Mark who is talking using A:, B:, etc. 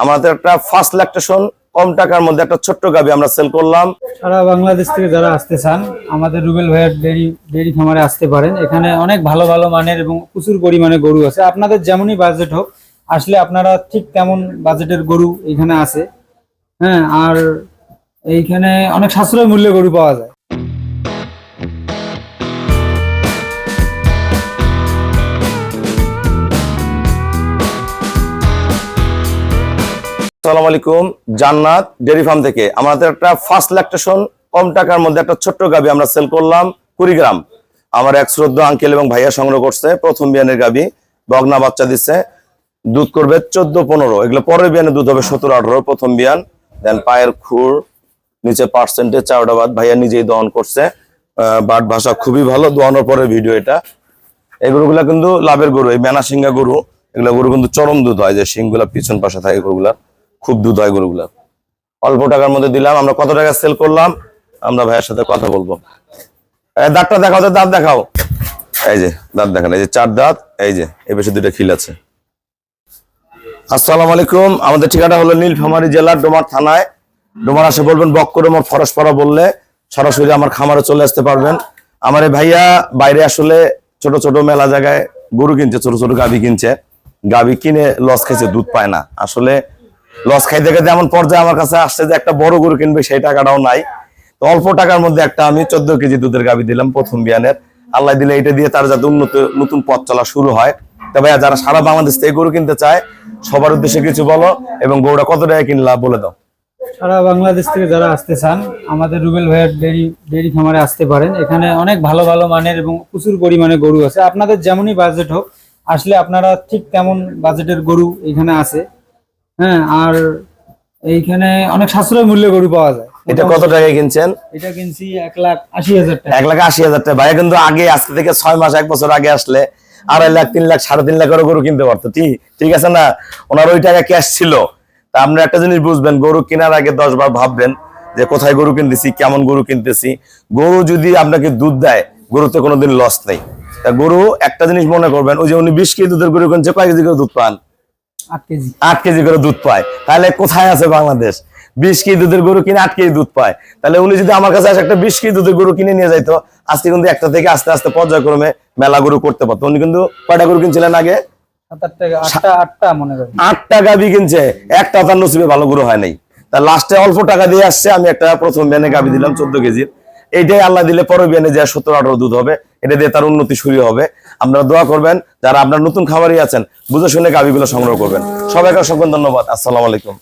A: আমাদের একটা first lactation কম টাকার মধ্যে একটা ছোট্ট গাভী আমরা সেল করলাম।
B: সারা বাংলাদেশ থেকে যারা আসতে চান আমাদের রুবেল ভাইয়ের ডেইরি খামারে আসতে পারেন। এখানে অনেক ভালো ভালো মানের এবং প্রচুর পরিমাণে গরু আছে। আপনাদের যেমনই বাজেট হোক আসলে আপনারা ঠিক তেমন বাজেটের গরু এখানে আছে। হ্যাঁ, আর এইখানে অনেক সাশ্রয় মূল্যে গরু পাওয়া যায়।
A: আসসালামু আলাইকুম, জান্নাত ডেয়ারি ফার্ম থেকে আমাদের একটা ফার্স্ট ল্যাকটেশন কম টাকার মধ্যে একটা ছোট্ট গাভী আমরা সেল করলাম। কুড়িগ্রাম আমার এক শ্রদ্ধ আঙ্কেল এবং ভাইয়া সংগ্রহ করছে। প্রথম বিয়ানের গাভী, বগনা বাচ্চা দিচ্ছে, দুধ করবে 14-15। এগুলো পরের বিয়ানে দুধ হবে 17-18 প্রথম বিয়ান। দেন পায়ের খুর নিচে পার্সেন্টেজ চারটা বাদ ভাইয়া নিজেই দহন করছে। বাট ভাষা খুবই ভালো, দোয়ানোর পরে ভিডিও এটা। এই গরুগুলা কিন্তু লাভের গরু, এই মেনা সিংহা গরু, এগুলা গরু কিন্তু চরম দুধ হয়, যে সিংগুলা পিছন পাশে থাকে গরুগুলা খুব দুধ হয় গরুগুলা। অল্প টাকার মধ্যে দিলাম। আমরা কত টাকা সেল করলাম আমরা ভাইয়ের সাথে কথা বলবো। দাঁতটা দেখাও, দাঁত দেখাও। এই যে দাঁত দেখান, এই যে 4 দাঁত, এই যে এই পাশে 2টা খিল আছে। আসসালামু আলাইকুম, আমাদের ঠিকানা হলো নীলফামারী জেলার ডোমার থানায়। ডোমার আসে বলবেন বক্করমর ফরেশপাড়া বললে সরাসরি আমার খামারে চলে আসতে পারবেন। আমার এই ভাইয়া বাইরে আসলে ছোট ছোট মেলা জায়গায় গরু কিনছে, ছোট ছোট গাভী কিনছে। গাভী কিনে লস খাইছে, দুধ পায় না। আসলে লস খাইতে খাইতে এমন পর্যায়ে আমার কাছে আসছে যে একটা বড় গরু কিনবে সেই টাকাটাও নাই। তো অল্প টাকার মধ্যে একটা আমি 14 কেজি দুধের গাভী দিলাম প্রথম বিয়ানের। আল্লাহ দিলে এটা দিয়ে তার যাতে নতুন পথ চলা শুরু হয়। তবে যারা সারা বাংলাদেশ থেকে গরু কিনতে চায় সবার উদ্দেশ্যে কিছু বলো, এবং গরুটা কত টাকা কিনলা বলে দাও।
B: সারা বাংলাদেশ থেকে যারা আসতে চান আমাদের রুবেল ভাইয়ের ডেইরি খামারে আসতে পারেন। এখানে অনেক ভালো ভালো মানের এবং প্রচুর পরিমাণে গরু আছে। আপনাদের যেমনই বাজেট হোক আসলে আপনারা ঠিক তেমন বাজেটের গরু এখানে আছে। হ্যাঁ, আর এইখানে অনেক সাশ্রয় মূল্যে গরু পাওয়া যায়।
A: এটা কত টাকায় কিনছেন?
B: এটা কিনছি 1,80,000 টাকা।
A: 1,80,000 টাকা। ভাইয়া কিন্তু আগে আজকে থেকে 6 মাস 1 বছর আগে আসলে 2.5 লাখ 3 লাখ 3.5 লাখ গরু কিনতে পারতো। ঠিক আছে না? ওনার ওই টাকা ক্যাশ ছিল। তা আপনি একটা জিনিস বুঝবেন, গরু কেনার আগে 10 বার ভাববেন যে কোথায় গরু কিনতেছি, কেমন গরু কিনতেছি। গরু যদি আপনাকে দুধ দেয়, গরুতে কোনোদিন লস নেই। তা গরু একটা জিনিস মনে করবেন, ওই যে উনি 20 কেজি দুধের গরু কিনছে, কয় কেজি করে দুধ পান? 8 কেজি করে দুধ পায়। তাহলে কোথায় আছে বাংলাদেশ? 20 কেজি দুধের গরু কিনে 8 কেজি দুধ পায়। তাহলে উনি যদি আমার কাছে একটা 20 কেজি দুধের গরু কিনে নিয়ে যাইতো, আজকে কিন্তু একটা থেকে আস্তে আস্তে পর্যায়ক্রমে মেলা গরু করতে পারতো। উনি কিন্তু কয়টা গরু কিনছিলেন আগে?
B: 8টা মনে করেন।
A: 8টা গাভী কিনছে, একটা তার নসিবে ভালো গরু হয় নাই। তা লাস্টে অল্প টাকা দিয়ে আসছে। আমি একটা প্রথম বিয়ানে গাভী দিলাম 14 কেজির। এইটাই আল্লাহ দিলে পরের বিয়ানে যে 17-18 দুধ হবে, এটা দিয়ে তার উন্নতি শুরু হবে। আপনারা দোয়া করবেন, যারা আপনার নতুন খামারি আছেন বুঝে শুনে গাভীগুলো সংগ্রহ করবেন। সবাইকে অসংখ্য ধন্যবাদ। আসসালামু আলাইকুম।